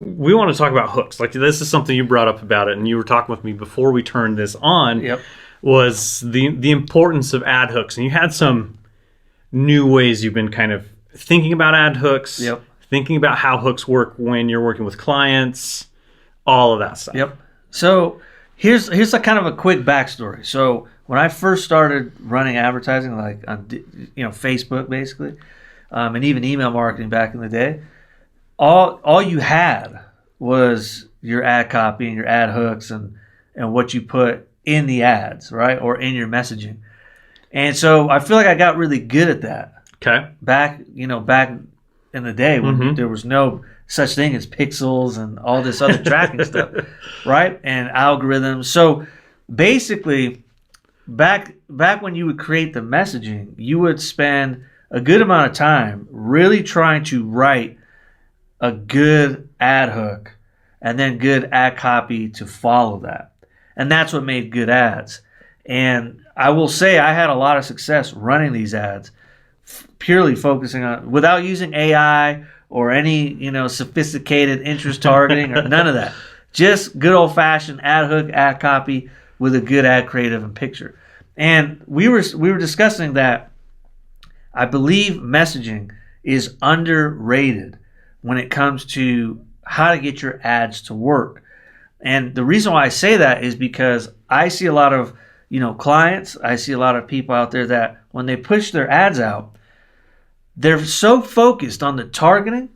we want to talk about hooks. Like this is something you brought up about it, and you were talking with me before we turned this on. Yep. Was the importance of ad hooks, and you had some new ways you've been kind of thinking about ad hooks. Yep. Thinking about how hooks work when you're working with clients, all of that stuff. Yep. So here's a kind of a quick backstory. So when I first started running advertising, like on Facebook basically, and even email marketing back in the day, all you had was your ad copy and your ad hooks and what you put in the ads, right? Or in your messaging. And so I feel like I got really good at that. Okay. Back in the day when there was no such thing as pixels and all this other tracking stuff, right? And algorithms. So basically, back when you would create the messaging, you would spend a good amount of time really trying to write a good ad hook and then good ad copy to follow that. And that's what made good ads. And I will say I had a lot of success running these ads, purely focusing on, without using AI or any, sophisticated interest targeting or none of that. Just good old fashioned ad hook, ad copy with a good ad creative and picture. And we were discussing that I believe messaging is underrated when it comes to how to get your ads to work. And the reason why I say that is because I see a lot of, clients, I see a lot of people out there that when they push their ads out, they're so focused on the targeting,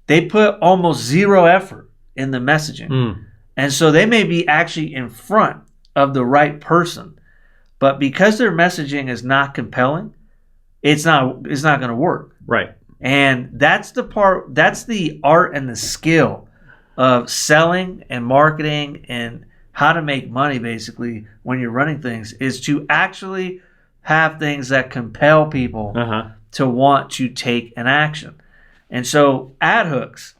they put almost zero effort in the messaging. And so they may be actually in front of the right person, but because their messaging is not compelling, it's not going to work. Right. And that's the art and the skill of selling and marketing and how to make money basically when you're running things, is to actually have things that compel people to want to take an action. And so ad hooks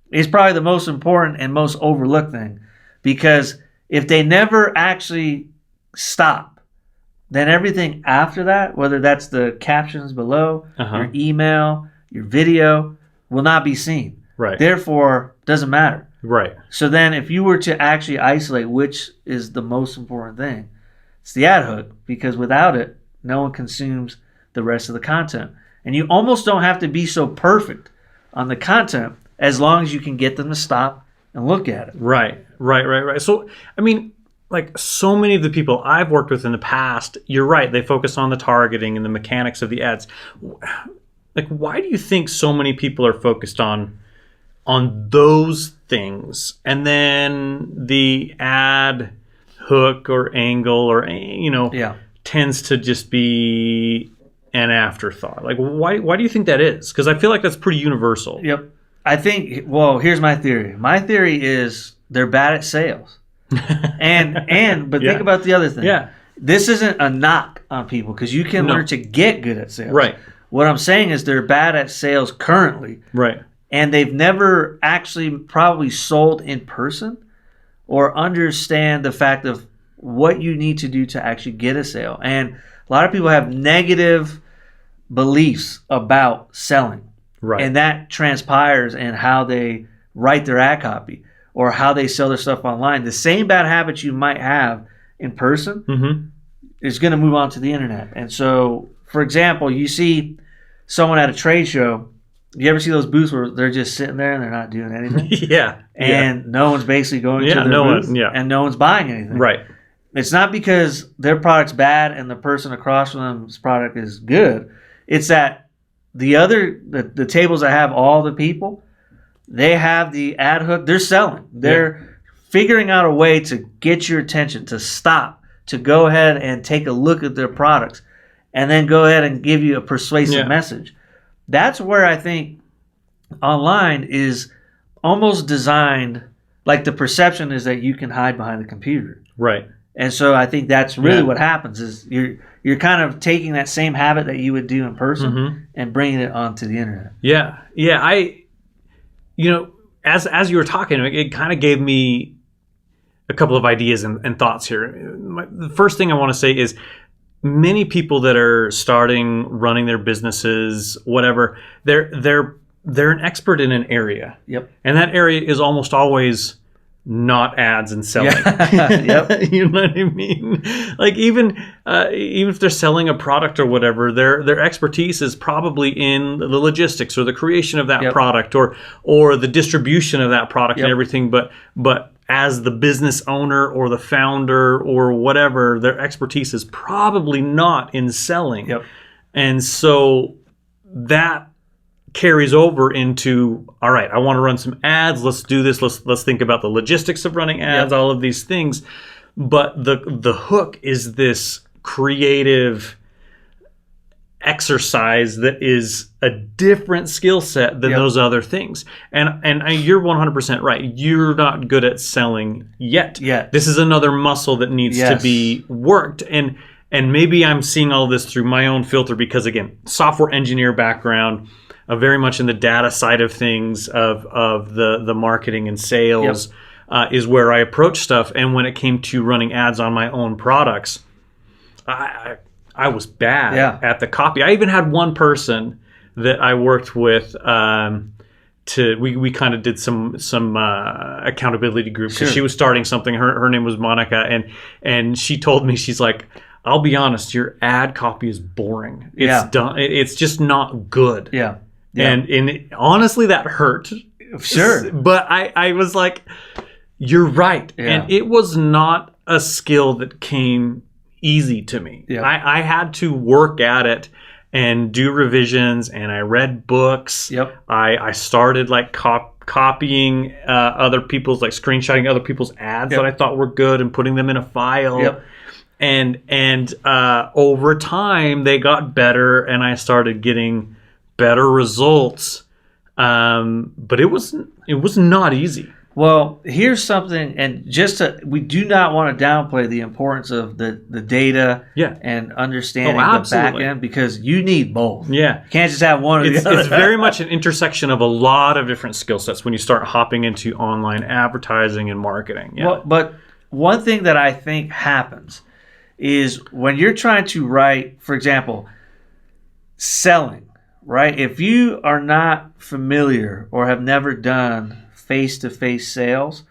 is probably the most important and most overlooked thing, because if they never actually stop, then everything after that, whether that's the captions below, your email, your video, will not be seen. Right. Therefore, doesn't matter. Right. So then if you were to actually isolate which is the most important thing, it's the ad hook, because without it, no one consumes the rest of the content. And you almost don't have to be so perfect on the content as long as you can get them to stop and look at it. Right. So, I mean, like so many of the people I've worked with in the past, you're right, they focus on the targeting and the mechanics of the ads. Like, why do you think so many people are focused on those things, and then the ad hook or angle or tends to just be an afterthought? Like, why do you think that is? Because I feel like that's pretty universal. Yep. I think, here's my theory. My theory is they're bad at sales. But think about the other thing. Yeah. This isn't a knock on people, because you can learn to get good at sales. Right. What I'm saying is they're bad at sales currently. Right. And they've never actually probably sold in person or understand the fact of what you need to do to actually get a sale. And a lot of people have negative beliefs about selling. Right. And that transpires in how they write their ad copy or how they sell their stuff online. The same bad habits you might have in person is going to move on to the internet. And so, for example, you see someone at a trade show. You ever see those booths where they're just sitting there and they're not doing anything? Yeah. And no one's basically going to their booth, and no one's buying anything. Right. It's not because their product's bad and the person across from them's product is good. It's that the tables that have all the people, they have the ad hook. They're selling. They're figuring out a way to get your attention, to stop, to go ahead and take a look at their products, and then go ahead and give you a persuasive message. That's where I think online is almost designed, like the perception is that you can hide behind the computer. Right. And so I think that's really what happens is you're kind of taking that same habit that you would do in person and bringing it onto the internet. Yeah. Yeah. As you were talking, it kind of gave me a couple of ideas and thoughts here. The first thing I want to say is, many people that are starting, running their businesses, whatever, they're they're an expert in an area. Yep. And that area is almost always not ads and selling. Yep. You know what I mean? Like even if they're selling a product or whatever, their expertise is probably in the logistics or the creation of that Yep. product or the distribution of that product Yep. and everything. But as the business owner or the founder or whatever, their expertise is probably not in selling. Yep. And so that carries over into, all right, I want to run some ads. Let's do this. Let's think about the logistics of running ads, Yep. all of these things. But the hook is this creative exercise that is a different skill set than Yep. those other things. And you're 100% right. You're not good at selling yet. Yet. This is another muscle that needs Yes. to be worked. And maybe I'm seeing all this through my own filter because, again, software engineer background, very much in the data side of things, of the marketing and sales, is where I approach stuff. And when it came to running ads on my own products, I was bad at the copy. I even had one person that I worked with. We kind of did some accountability group because she was starting something. Her name was Monica, and she told me, she's like, I'll be honest, your ad copy is boring. It's done. It's just not good. Yeah. And honestly, that hurt. Sure. But I was like, you're right. Yeah. And it was not a skill that came easy to me. Yeah. I had to work at it and do revisions, and I read books. Yep. I started like copying other people's, like screenshotting other people's ads that I thought were good and putting them in a file. Yep. And over time they got better, and I started getting better results. But it was not easy. Well, here's something, and we do not want to downplay the importance of the data and understanding the back end, because you need both. Yeah. You can't just have one or the other. It's very much an intersection of a lot of different skill sets when you start hopping into online advertising and marketing. Yeah. Well, but one thing that I think happens is when you're trying to write, for example, selling, right? If you are not familiar or have never done face-to-face sales,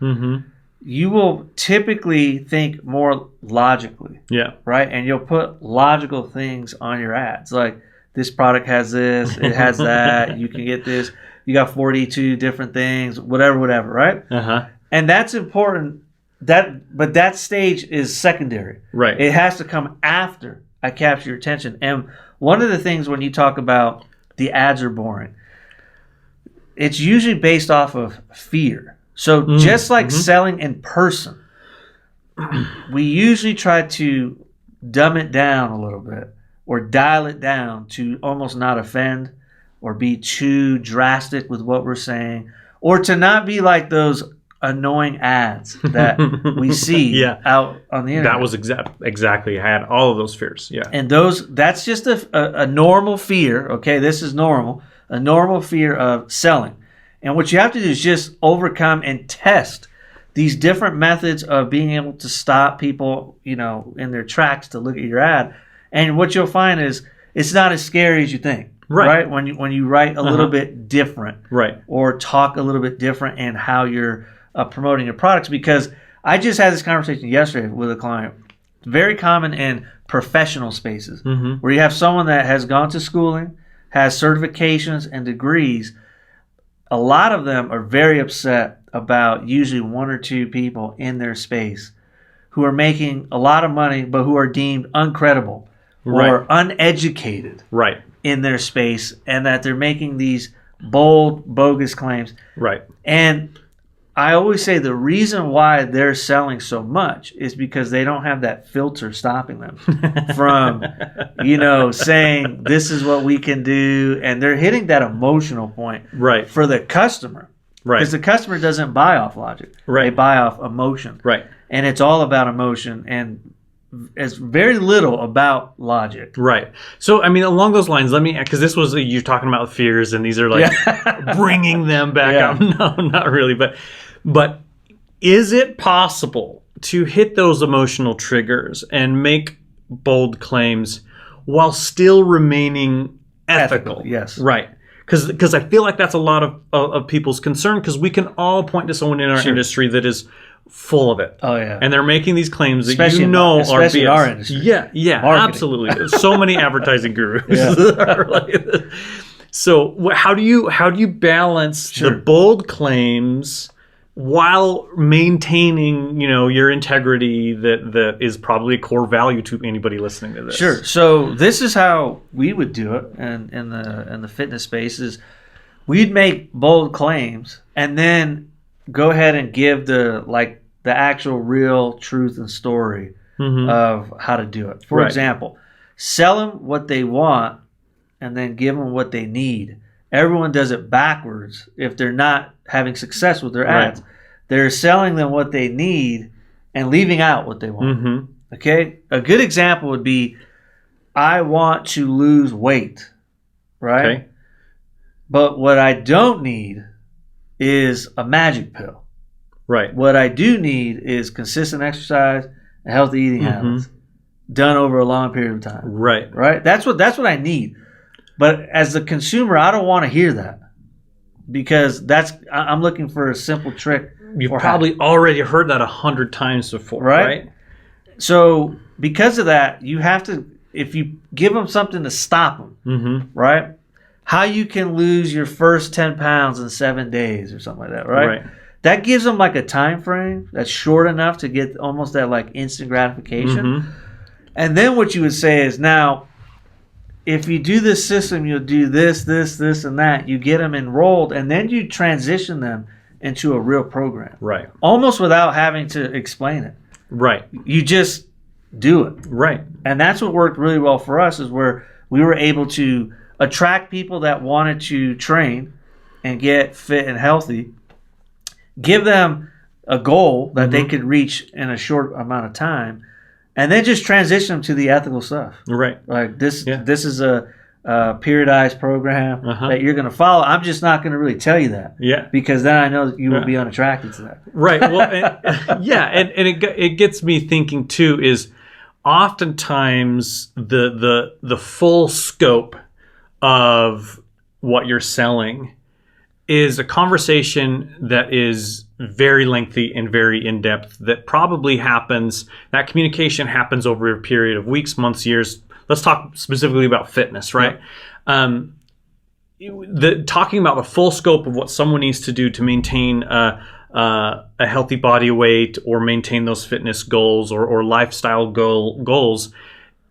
you will typically think more logically. Yeah. Right? And you'll put logical things on your ads. Like, this product has this, it has that, you can get this, you got 42 different things, whatever, right? Uh-huh. And that's important. But that stage is secondary. Right. It has to come after I capture your attention. And one of the things when you talk about the ads are boring, it's usually based off of fear. So just like selling in person, we usually try to dumb it down a little bit or dial it down to almost not offend or be too drastic with what we're saying, or to not be like those annoying ads that we see out on the internet. That was exactly. I had all of those fears. Yeah. And that's just a normal fear. Okay, this is normal. A normal fear of selling. And what you have to do is just overcome and test these different methods of being able to stop people, in their tracks to look at your ad. And what you'll find is it's not as scary as you think. Right? When you write a little bit different. Right. Or talk a little bit different in how you're promoting your products. Because I just had this conversation yesterday with a client. It's very common in professional spaces where you have someone that has gone to schooling, has certifications and degrees. A lot of them are very upset about usually one or two people in their space who are making a lot of money, but who are deemed uncredible or uneducated in their space, and that they're making these bold, bogus claims. Right. And I always say the reason why they're selling so much is because they don't have that filter stopping them from, saying this is what we can do. And they're hitting that emotional point for the customer. Right. Because the customer doesn't buy off logic. Right. They buy off emotion. Right. And it's all about emotion, and it's very little about logic. Right. So, I mean, along those lines, because this was, you're talking about fears, and these are like bringing them back up. No, not really. But is it possible to hit those emotional triggers and make bold claims while still remaining ethical? Yes. Right. Because I feel like that's a lot of people's concern, because we can all point to someone in our industry that is full of it. Oh yeah. And they're making these claims that especially are BS. In our industry. Yeah, Marketing. absolutely. So many advertising gurus are like this. So how do you balance the bold claims while maintaining, your integrity that is probably a core value to anybody listening to this? Sure. So this is how we would do it in the fitness space is we'd make bold claims and then go ahead and give the actual real truth and story of how to do it. For example, sell them what they want and then give them what they need. Everyone does it backwards if they're not having success with their ads. They're selling them what they need and leaving out what they want. Okay? A good example would be, I want to lose weight, right? Okay. But what I don't need is a magic pill. Right. What I do need is consistent exercise and healthy eating habits done over a long period of time. Right. That's what I need. But as the consumer, I don't want to hear that, because I'm looking for a simple trick. You've probably already heard that 100 times before, right? So because of that, you have to, if you give them something to stop them, right? How you can lose your first 10 pounds in 7 days or something like that, right? That gives them like a time frame that's short enough to get almost that like instant gratification. And then what you would say is, now, if you do this system, you'll do this, and that. You get them enrolled, and then you transition them into a real program. Right. Almost without having to explain it. Right. You just do it. Right. And that's what worked really well for us, is where we were able to attract people that wanted to train and get fit and healthy, give them a goal that they could reach in a short amount of time, and then just transition them to the ethical stuff. Right. Like this is a periodized program that you're going to follow. I'm just not going to really tell you that. Yeah. Because then I know that you will be unattracted to that. Right. Well, and it gets me thinking too, is oftentimes the full scope of what you're selling is a conversation that is very lengthy and very in-depth, that probably happens, that communication happens over a period of weeks, months, years. Let's talk specifically about fitness, right? Talking about the full scope of what someone needs to do to maintain a healthy body weight, or maintain those fitness goals, or lifestyle goals,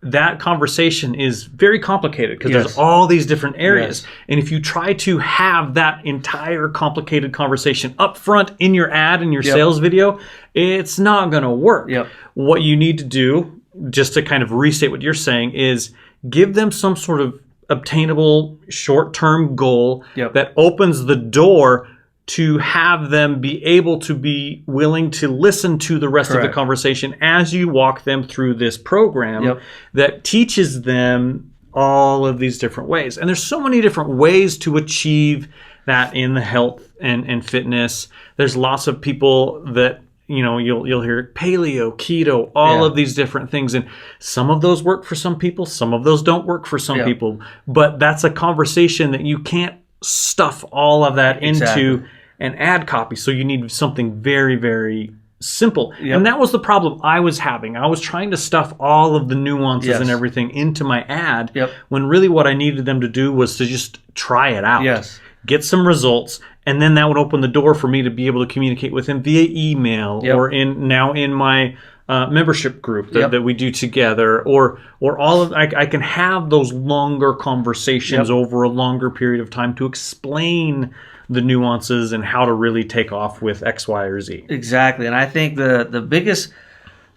that conversation is very complicated, because there's all these different areas. And if you try to have that entire complicated conversation up front in your ad and your sales video, it's not going to work. What you need to do, just to kind of restate what you're saying, is give them some sort of obtainable short-term goal that opens the door to have them be able to be willing to listen to the rest of the conversation as you walk them through this program that teaches them all of these different ways. And there's so many different ways to achieve that in the health and fitness. There's lots of people that, you'll hear paleo, keto, all of these different things. And some of those work for some people, some of those don't work for some people. But that's a conversation that you can't stuff all of that into an ad copy. So you need something very, very simple. And that was the problem I was having. I was trying to stuff all of the nuances and everything into my ad, when really what I needed them to do was to just try it out. Get some results, and then that would open the door for me to be able to communicate with him via email, or in my membership group that we do together, or all of I can have those longer conversations over a longer period of time to explain the nuances and how to really take off with X, Y, or Z. Exactly. And I think the biggest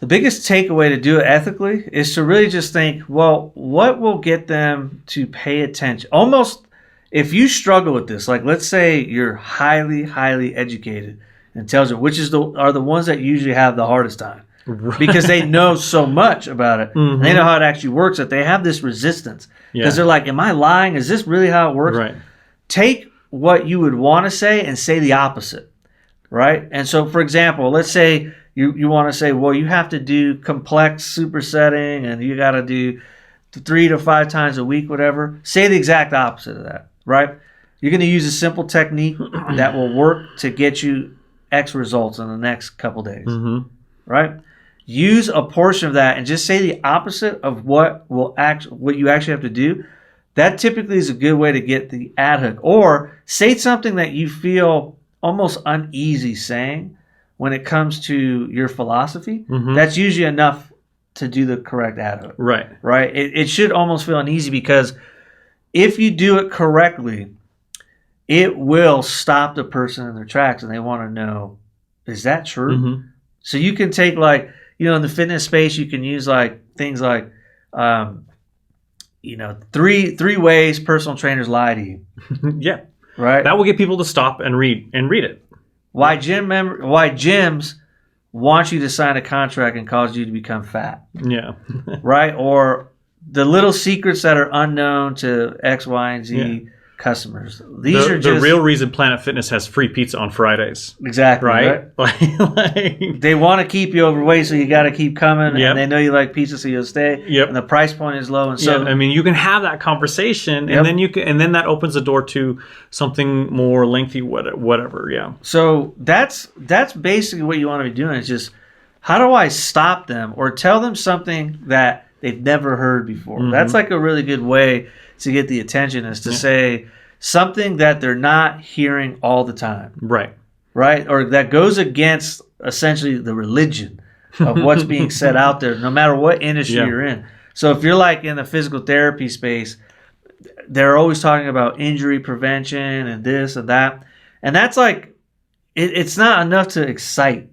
takeaway to do it ethically is to really just think, well, what will get them to pay attention? Almost, if you struggle with this, like let's say you're highly, highly educated, intelligent, which are the ones that usually have the hardest time. Because they know so much about it. They know how it actually works, that they have this resistance. Because they're like, am I lying? Is this really how it works? Take what you would want to say and say the opposite, right? And so, for example, let's say you want to say, well, you have to do complex supersetting and you got to do 3 to 5 times a week, whatever. Say the exact opposite of that, right? You're going to use a simple technique that will work to get you X results in the next couple days, right? Use a portion of that and just say the opposite of what you actually have to do. That typically is a good way to get the ad hook. Or say something that you feel almost uneasy saying when it comes to your philosophy. That's usually enough to do the correct ad hook. Right. Right? It should almost feel uneasy because if you do it correctly, it will stop the person in their tracks and they want to know, is that true? So you can take like, in the fitness space, you can use like things like, three ways personal trainers lie to you. Yeah. Right. That will get people to stop and read it. Why gyms want you to sign a contract and cause you to become fat. Yeah. Right? Or the little secrets that are unknown to X, Y, and Z customers. These are just the real reason Planet Fitness has free pizza on Fridays. Exactly. Right? Like, they want to keep you overweight, so you got to keep coming. And they know you like pizza, so you'll stay. Yep. And the price point is low, and so I mean, you can have that conversation, and then that opens the door to something more lengthy, whatever. Yeah. So that's basically what you want to be doing. Is just, how do I stop them or tell them something that they've never heard before? That's like a really good way to get the attention, is to say something that they're not hearing all the time. Right. Or that goes against essentially the religion of what's being said out there, no matter what industry you're in. So if you're like in the physical therapy space, they're always talking about injury prevention and this and that. And that's like, it's not enough to excite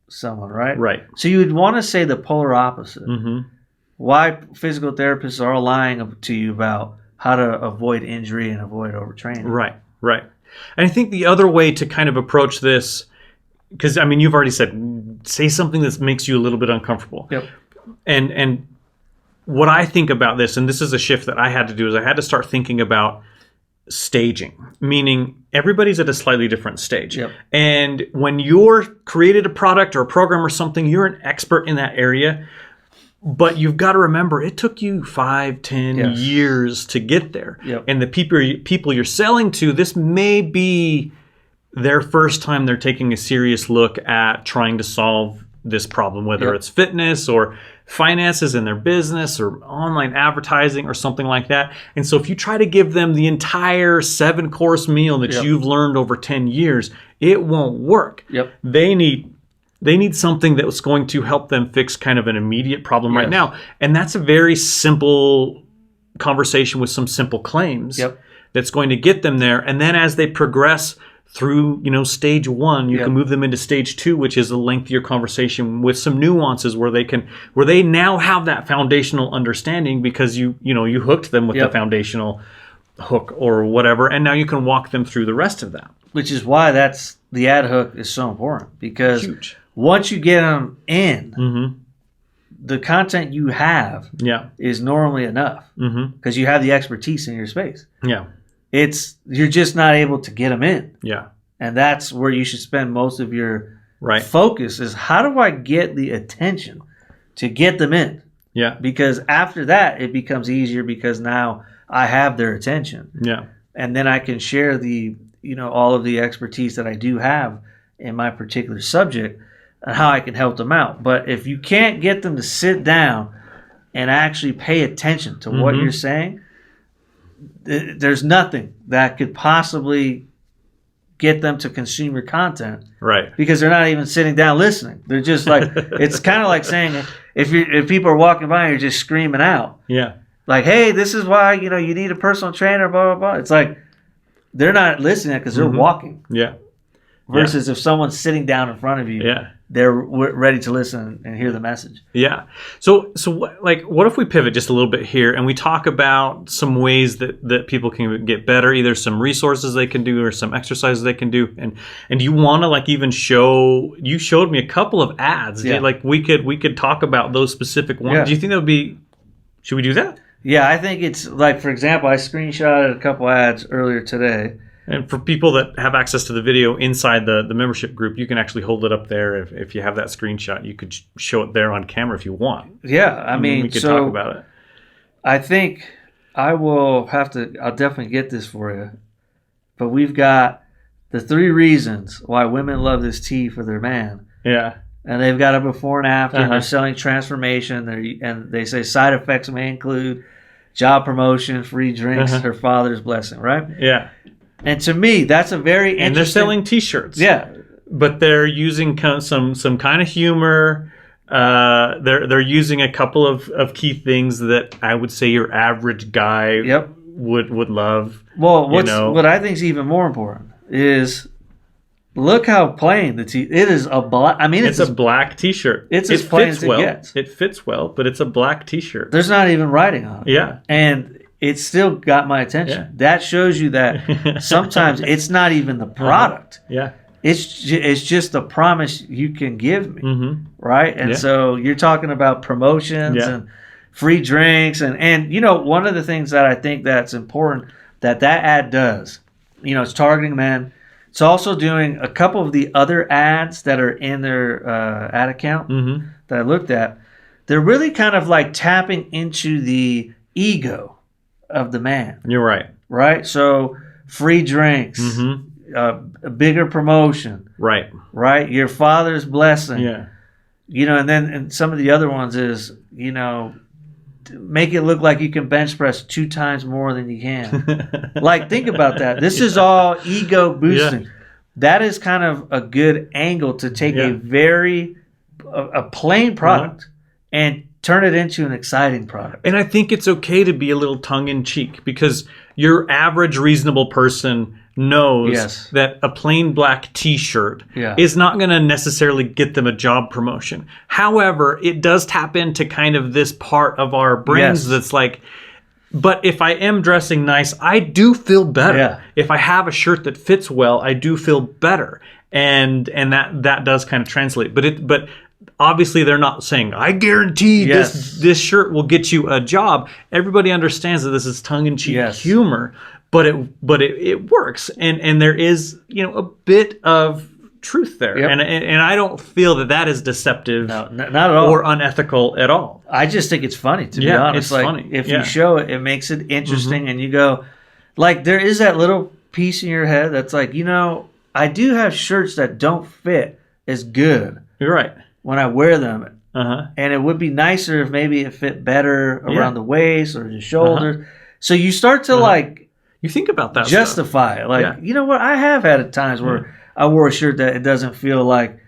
someone, right? Right. So you would want to say the polar opposite. Why physical therapists are all lying to you about how to avoid injury and avoid overtraining. Right. And I think the other way to kind of approach this, because I mean, you've already said, say something that makes you a little bit uncomfortable. Yep. And what I think about this, and this is a shift that I had to do, is I had to start thinking about staging, meaning everybody's at a slightly different stage. Yep. And when you're created a product or a program or something, you're an expert in that area. But you've got to remember, it took you 5-10 years to get there. Yep. And the people you're selling to, this may be their first time they're taking a serious look at trying to solve this problem, whether it's fitness or finances in their business or online advertising or something like that. And so if you try to give them the entire 7-course meal that you've learned over 10 years, it won't work. Yep. They need something that was going to help them fix kind of an immediate problem right now. And that's a very simple conversation with some simple claims that's going to get them there. And then as they progress through, stage 1, you can move them into stage 2, which is a lengthier conversation with some nuances where they now have that foundational understanding because you hooked them with the foundational hook or whatever. And now you can walk them through the rest of that. Which is why the ad hook is so important, because once you get them in, the content you have is normally enough because you have the expertise in your space. Yeah. You're just not able to get them in. Yeah. And that's where you should spend most of your focus, is how do I get the attention to get them in? Yeah. Because after that, it becomes easier because now I have their attention. Yeah. And then I can share all of the expertise that I do have in my particular subject and how I can help them out. But if you can't get them to sit down and actually pay attention to what you're saying, there's nothing that could possibly get them to consume your content. Right. Because they're not even sitting down listening. They're just like, it's kind of like saying if people are walking by and you're just screaming out. Yeah. Like, hey, this is why, you need a personal trainer, blah, blah, blah. It's like, they're not listening because they're walking. Yeah. Versus if someone's sitting down in front of you, they're ready to listen and hear the message. Yeah. So what if we pivot just a little bit here and we talk about some ways that people can get better, either some resources they can do or some exercises they can do. And do you want to even you showed me a couple of ads. Yeah. We could talk about those specific ones. Yeah. Do you think that would be, should we do that? Yeah, I think it's for example, I screenshotted a couple ads earlier today. And for people that have access to the video inside the membership group, you can actually hold it up there. If you have that screenshot, you could show it there on camera if you want. Yeah, I mean, we could talk about it. I think I'll definitely get this for you. but we've got the 3 reasons why women love this tea for their man. Yeah. And they've got a before and after. And they're selling transformation. And they say side effects may include job promotion, free drinks, her father's blessing, right? Yeah. And to me, that's a very interesting... And they're selling T-shirts. Yeah. But they're using some kind of humor. They're using a couple of key things that I would say your average guy would love. Well, what I think is even more important is look how plain the T. It is a black. I mean, it's a black T-shirt. It's as plain as it gets. It fits well, but it's a black T-shirt. There's not even writing on it. Yeah, and it still got my attention. Yeah. That shows you that sometimes it's not even the product. Yeah. It's just a promise you can give me, right? And Yeah. so you're talking about promotions and free drinks, and you know, one of the things that I think that's important that ad does, you know, it's targeting men. It's also doing a couple of the other ads that are in their ad account that I looked at. They're really kind of like tapping into the ego of the man. You're right. Right? So free drinks, a bigger promotion. Right. Right? Your father's blessing. Yeah. You know, and some of the other ones is, you know, make it look like you can bench press 2 times more than you can. Like, think about that. This is all ego boosting. Yeah. That is kind of a good angle to take a plain product and turn it into an exciting product. And I think it's okay to be a little tongue-in-cheek because your average reasonable person knows that a plain black T-shirt is not going to necessarily get them a job promotion. However, it does tap into kind of this part of our brains that's like, but if I am dressing nice, I do feel better. Yeah. If I have a shirt that fits well, I do feel better. And that does kind of translate. But obviously they're not saying, I guarantee this shirt will get you a job. Everybody understands that this is tongue-in-cheek humor, but it works. And there is, you know, a bit of truth there. Yep. And I don't feel that is deceptive not at all. Or unethical at all. I just think it's funny, to be honest. It's like, funny. If you show it, it makes it interesting, and you go, like, there is that little piece in your head that's like, you know, I do have shirts that don't fit as good. You're right. When I wear them. And it would be nicer if maybe it fit better around the waist or the shoulders. So you start to like... You think about that justify stuff. it. Like, you know what? I have had at times where I wore a shirt that it doesn't feel like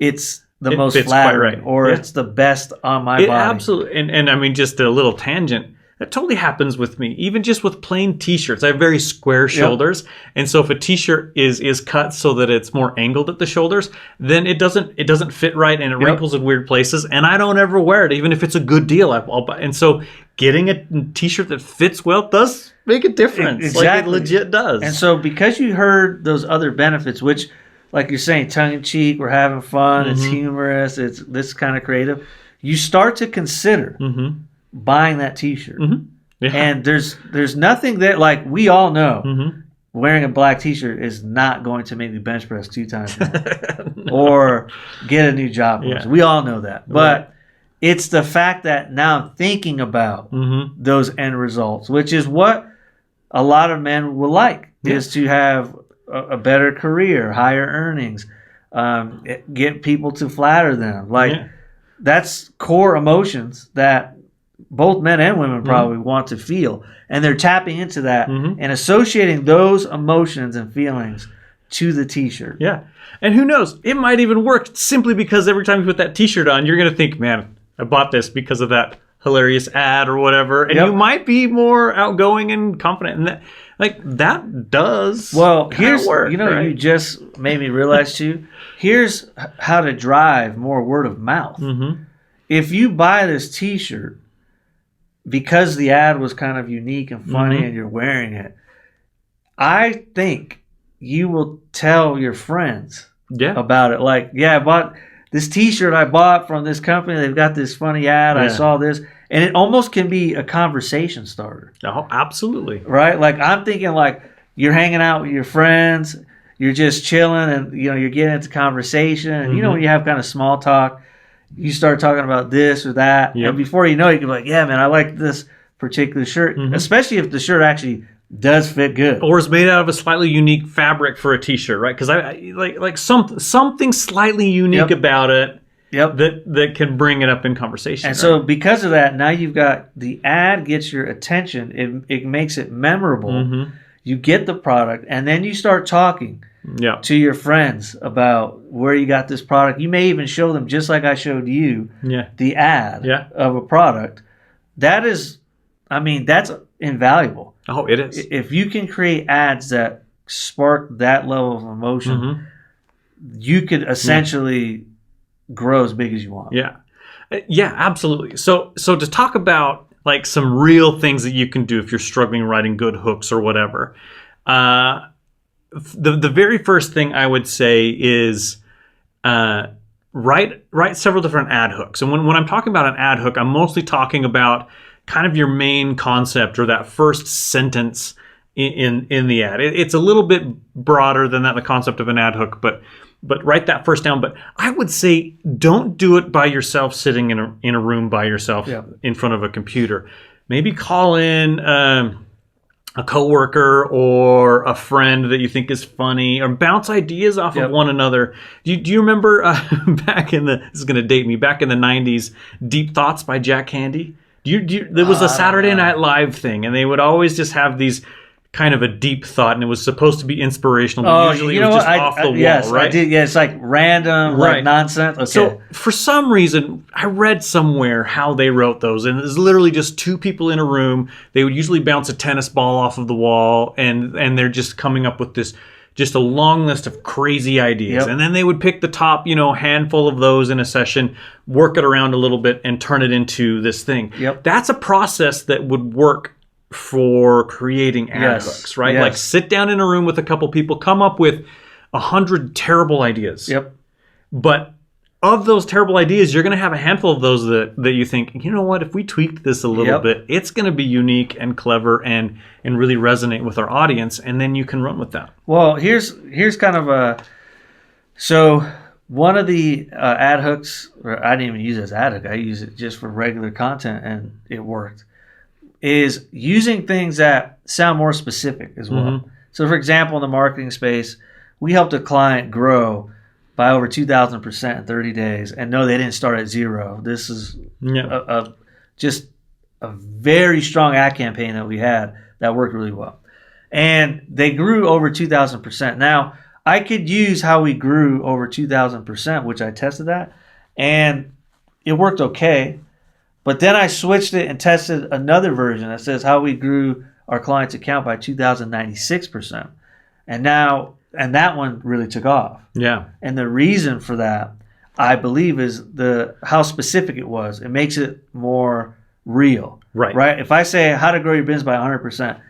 it's the most flattering or it's the best on my body. Absolutely. And I mean, just a little tangent. That totally happens with me. Even just with plain T-shirts. I have very square shoulders. And so if a T-shirt is cut so that it's more angled at the shoulders, then it doesn't fit right and it wrinkles in weird places. And I don't ever wear it, even if it's a good deal. I'll buy. And so getting a T-shirt that fits well does make a difference. Exactly. Like it legit does. And so because you heard those other benefits, which, like you're saying, tongue-in-cheek, we're having fun, it's humorous, it's this kind of creative, you start to consider buying that T-shirt. And there's nothing that, like, we all know wearing a black T-shirt is not going to make me bench press 2 times more or get a new job. We all know that. But it's the fact that now I'm thinking about those end results, which is what a lot of men will like, is to have a better career, higher earnings, get people to flatter them. Like, that's core emotions that both men and women probably want to feel. And they're tapping into that and associating those emotions and feelings to the T-shirt. Yeah. And who knows? It might even work simply because every time you put that T-shirt on, you're going to think, man, I bought this because of that hilarious ad or whatever. And you might be more outgoing and confident. And that does here's work, you know, right? You just made me realize too, here's how to drive more word of mouth. If you buy this T-shirt because the ad was kind of unique and funny and you're wearing it, I think you will tell your friends about it. Like, I bought this T-shirt I bought from this company. They've got this funny ad. I saw this. And it almost can be a conversation starter. Oh, absolutely. Right? Like, I'm thinking, like, you're hanging out with your friends. You're just chilling and, you know, you're getting into conversation. And, you know, when you have kind of small talk, you start talking about this or that. And before you know it, you can be like, yeah, man, I like this particular shirt. Especially if the shirt actually does fit good. Or is made out of a slightly unique fabric for a t-shirt, right? Because I like something slightly unique about it. Yep. That can bring it up in conversation. And so because of that, now you've got the ad gets your attention. It makes it memorable. You get the product, and then you start talking to your friends about where you got this product. You may even show them, just like I showed you, the ad of a product. That is, I mean, that's invaluable. Oh, it is. If you can create ads that spark that level of emotion, you could essentially grow as big as you want. Yeah, absolutely. So to talk about like some real things that you can do if you're struggling writing good hooks or whatever, the very first thing I would say is write several different ad hooks. And when I'm talking about an ad hook, I'm mostly talking about kind of your main concept or that first sentence in the ad. It's a little bit broader than that, the concept of an ad hook, but write that first down. But I would say don't do it by yourself, sitting in a room by yourself in front of a computer. Maybe call in a coworker or a friend that you think is funny, or bounce ideas off of one another. Do you remember back in this is going to date me, back in the 90s, Deep Thoughts by Jack Handy? There was a Saturday Night Live thing, and they would always just have these kind of a deep thought, and it was supposed to be inspirational, but usually it was just off the wall, yes, right? I did. Yeah, it's like random, like nonsense. Okay. So for some reason, I read somewhere how they wrote those, and it was literally just two people in a room. They would usually bounce a tennis ball off of the wall, and they're just coming up with this, just a long list of crazy ideas. And then they would pick the top, handful of those in a session, work it around a little bit, and turn it into this thing. That's a process that would work for creating ad hooks, right? Like sit down in a room with a couple people, come up with 100 terrible ideas. But of those terrible ideas, you're going to have a handful of those that you think, you know what, if we tweaked this a little bit, it's going to be unique and clever and really resonate with our audience, and then you can run with that. Well, here's kind of so one of the ad hooks, or I didn't even use it as ad hook, I use it just for regular content, and it worked, is using things that sound more specific as well. So for example, in the marketing space, we helped a client grow by over 2,000% in 30 days. And no, they didn't start at zero. This is just a very strong ad campaign that we had that worked really well. And they grew over 2,000%. Now, I could use how we grew over 2,000%, which I tested that, and it worked okay. But then I switched it and tested another version that says how we grew our client's account by 2,096%. And that one really took off. And the reason for that, I believe, is how specific it was. It makes it more real. Right? If I say how to grow your business by 100%,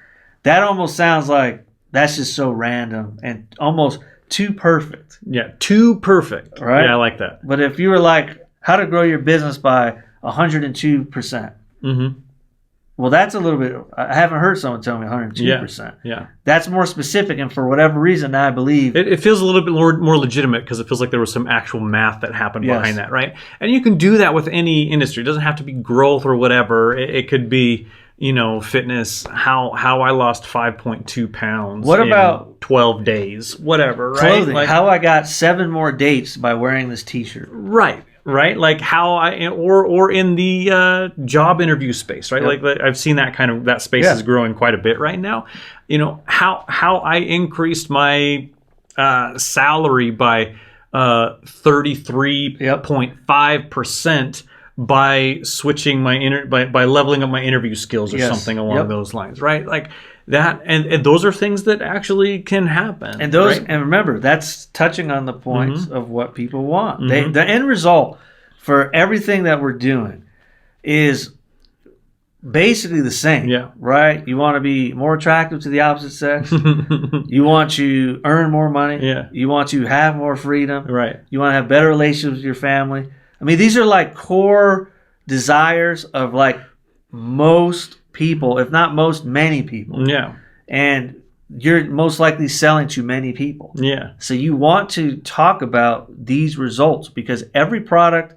that almost sounds like that's just so random and almost too perfect. Too perfect. Right? Yeah, I like that. But if you were like, how to grow your business by 102%. Well, that's a little bit, I haven't heard someone tell me 102%. That's more specific, and for whatever reason, now I believe. It feels a little bit more legitimate because it feels like there was some actual math that happened behind that, right? And you can do that with any industry. It doesn't have to be growth or whatever. It could be, fitness, how I lost 5.2 pounds in 12 days, whatever, right? Clothing, how I got 7 more dates by wearing this t-shirt. Right, like how or in the job interview space, right? Like I've seen that space is growing quite a bit right now. How I increased my salary by 33.5% by switching by leveling up my interview skills or something along those lines, right? Like that, and those are things that actually can happen. And those, and remember, that's touching on the points of what people want. The end result for everything that we're doing is basically the same, right? You want to be more attractive to the opposite sex. You want to earn more money. You want to have more freedom. You want to have better relationships with your family. I mean, these are like core desires of like most people, if not most, many people. And you're most likely selling to many people. So you want to talk about these results, because every product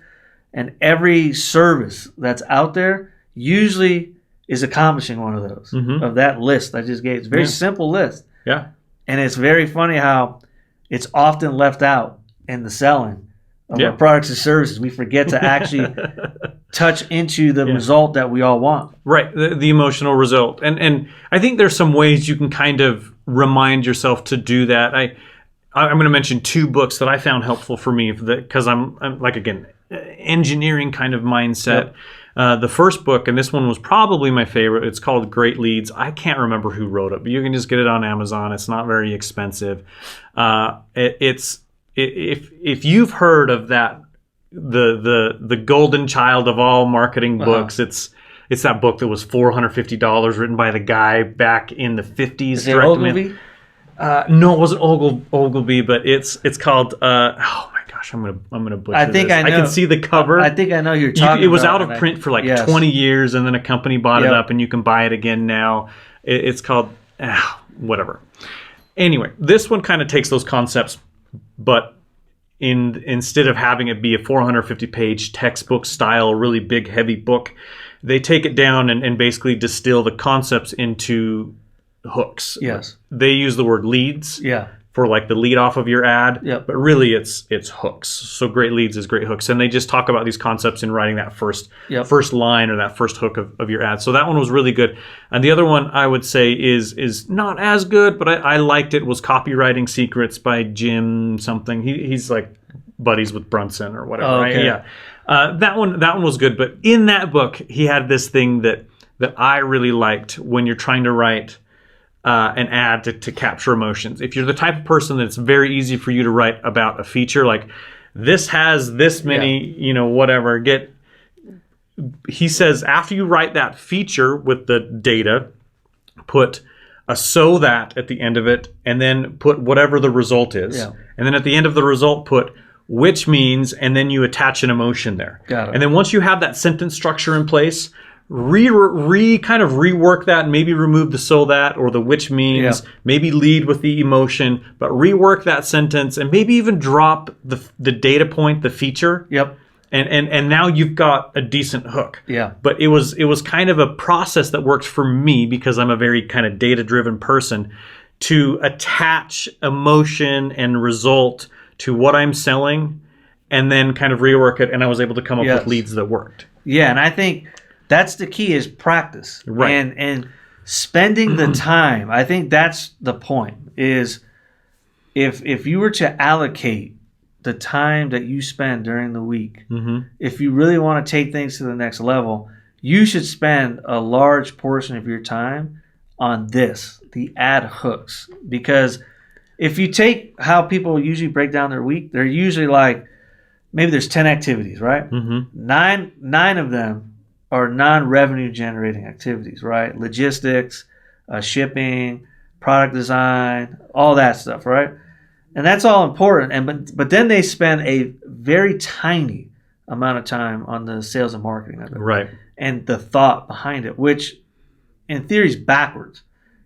and every service that's out there usually is accomplishing one of those, of that list I just gave. It's a very simple list. Yeah. And it's very funny how it's often left out in the selling of our products and services. We forget to actually touch into the result that we all want. Right, the emotional result. And I think there's some ways you can kind of remind yourself to do that. I'm going to mention 2 books that I found helpful for me because I'm like, again, engineering kind of mindset. The first book, and this one was probably my favorite, it's called Great Leads. I can't remember who wrote it, but you can just get it on Amazon. It's not very expensive. If you've heard of that, the golden child of all marketing books, it's that book that was $450 written by the guy back in the 50s. Is it Ogilvy? No, it wasn't Ogilvy, but it's called oh my gosh, I'm gonna butcher this. I can see the cover. I think I know you're talking about. It was out of print for like 20 years, and then a company bought it up, and you can buy it again now. It's called whatever. Anyway, this one kind of takes those concepts, but instead of having it be a 450-page textbook style, really big, heavy book, they take it down and basically distill the concepts into hooks. Yes. They use the word leads. Yeah. For like the lead off of your ad, Yep. but really it's hooks. So Great Leads is great hooks, and they just talk about these concepts in writing that first line or that first hook of your ad. So that one was really good. And the other one I would say is not as good, but I liked it, was Copywriting Secrets by Jim something. He's like buddies with Brunson or whatever. Oh, okay. Right? Yeah, that one was good. But in that book, he had this thing that I really liked when you're trying to write an ad to capture emotions. If you're the type of person that's very easy for you to write about a feature, like this has this many, whatever, he says after you write that feature with the data, put a so that at the end of it, and then put whatever the result is. Yeah. And then at the end of the result, put which means, and then you attach an emotion there. Got it. And then once you have that sentence structure in place, kind of rework that and maybe remove the so that or the which means, maybe lead with the emotion, but rework that sentence and maybe even drop the data point, the feature. Yep. And now you've got a decent hook. Yeah. But it was kind of a process that works for me because I'm a very kind of data-driven person to attach emotion and result to what I'm selling and then kind of rework it, and I was able to come up with leads that worked. Yeah, and I think that's the key is practice. Right. And spending the time. I think that's the point is if you were to allocate the time that you spend during the week, if you really want to take things to the next level, you should spend a large portion of your time on the ad hooks. Because if you take how people usually break down their week, they're usually like, maybe there's 10 activities, right? Nine of them are non-revenue generating activities, right? Logistics, shipping, product design, all that stuff, right? And that's all important. But then they spend a very tiny amount of time on the sales and marketing of it, right? And the thought behind it, which in theory is backwards.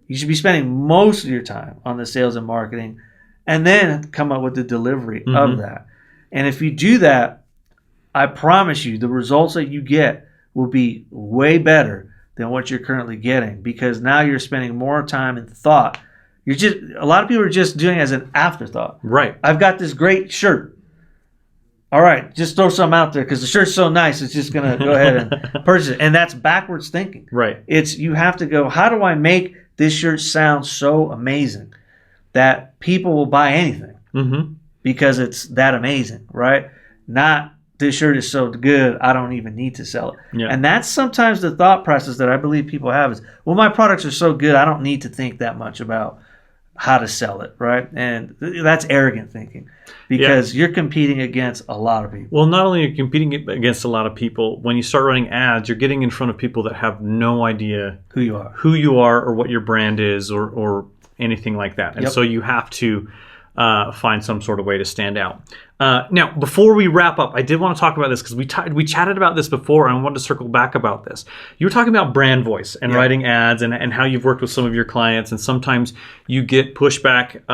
You should be spending most of your time on the sales and marketing, and then come up with the delivery of that. And if you do that, I promise you, the results that you get will be way better than what you're currently getting, because now you're spending more time and thought. A lot of people are just doing it as an afterthought. Right. I've got this great shirt. All right, just throw some out there because the shirt's so nice, it's just going to go ahead and purchase it. And that's backwards thinking. Right. You have to go, how do I make this shirt sound so amazing that people will buy anything because it's that amazing, right? Not this shirt is so good, I don't even need to sell it. Yeah. And that's sometimes the thought process that I believe people have is, well, my products are so good, I don't need to think that much about how to sell it, right? And that's arrogant thinking because you're competing against a lot of people. Well, not only are you competing against a lot of people, when you start running ads, you're getting in front of people that have no idea who you are or what your brand is or anything like that. And so you have to find some sort of way to stand out. Now, before we wrap up, I did want to talk about this because we chatted about this before, and I wanted to circle back about this. You were talking about brand voice and writing ads and how you've worked with some of your clients, and sometimes you get pushback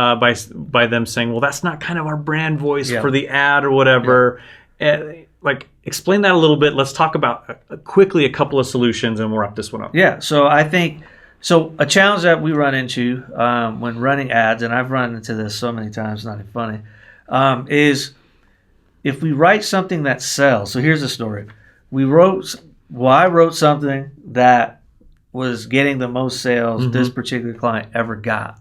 by them saying, well, that's not kind of our brand voice for the ad or whatever. Like, explain that a little bit. Let's talk about quickly a couple of solutions, and we'll wrap this one up. Yeah. So I think a challenge that we run into when running ads, and I've run into this so many times, not even funny, is if we write something that sells. So here's the story. I wrote something that was getting the most sales this particular client ever got.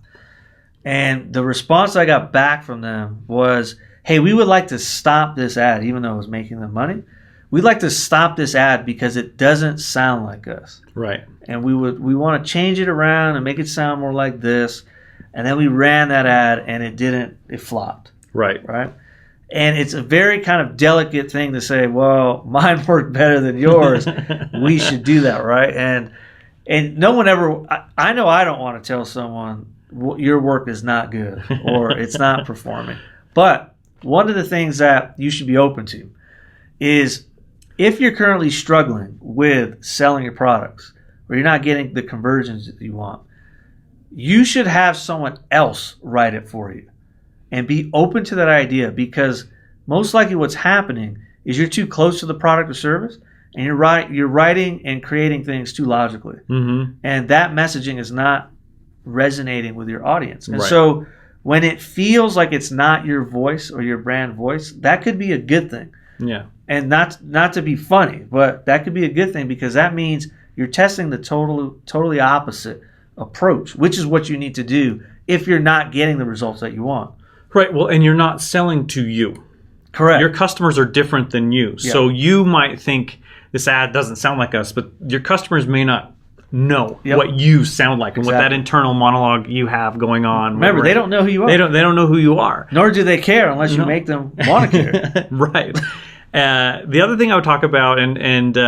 And the response I got back from them was, hey, we would like to stop this ad, even though it was making them money. We'd like to stop this ad because it doesn't sound like us. Right. And we want to change it around and make it sound more like this. And then we ran that ad and it flopped. Right. Right. And it's a very kind of delicate thing to say, well, mine worked better than yours. We should do that, right? And no one ever, I know I don't want to tell someone your work is not good or it's not performing. But one of the things that you should be open to is if you're currently struggling with selling your products or you're not getting the conversions that you want, you should have someone else write it for you. And be open to that idea, because most likely what's happening is you're too close to the product or service and you're writing and creating things too logically. And that messaging is not resonating with your audience. And so when it feels like it's not your voice or your brand voice, that could be a good thing. Yeah. And not to be funny, but that could be a good thing, because that means you're testing the totally opposite approach, which is what you need to do if you're not getting the results that you want. Right. Well, and you're not selling to you. Correct. Your customers are different than you. Yeah. So you might think this ad doesn't sound like us, but your customers may not know what you sound like and what that internal monologue you have going on. Remember, they don't know who you are. They don't know who you are. Nor do they care unless you make them want to care. Right. The other thing I would talk about, and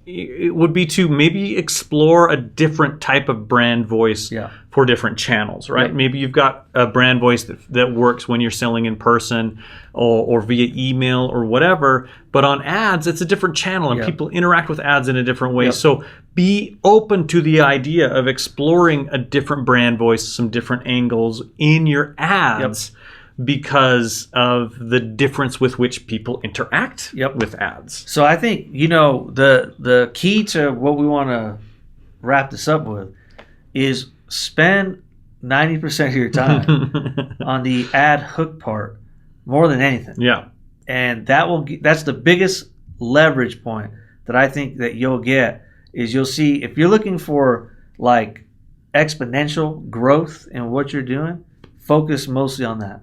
it would be to maybe explore a different type of brand voice for different channels, right? Yep. Maybe you've got a brand voice that works when you're selling in person or via email or whatever, but on ads, it's a different channel and people interact with ads in a different way. Yep. So be open to the idea of exploring a different brand voice, some different angles in your ads. Yep. Because of the difference with which people interact with ads. So I think, the key to what we want to wrap this up with is spend 90% of your time on the ad hook part more than anything. Yeah. And that's the biggest leverage point that I think that you'll get, is you'll see if you're looking for like exponential growth in what you're doing, focus mostly on that.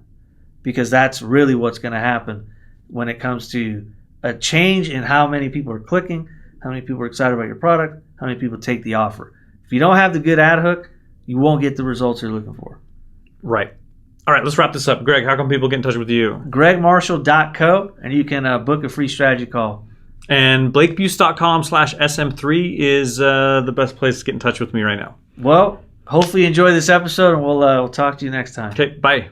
Because that's really what's going to happen when it comes to a change in how many people are clicking, how many people are excited about your product, how many people take the offer. If you don't have the good ad hook, you won't get the results you're looking for. Right. All right, let's wrap this up. Greg, how can people get in touch with you? GregMarshall.co, and you can book a free strategy call. And BlakeBuse.com/SM3 is the best place to get in touch with me right now. Well, hopefully you enjoy this episode, and we'll talk to you next time. Okay, bye.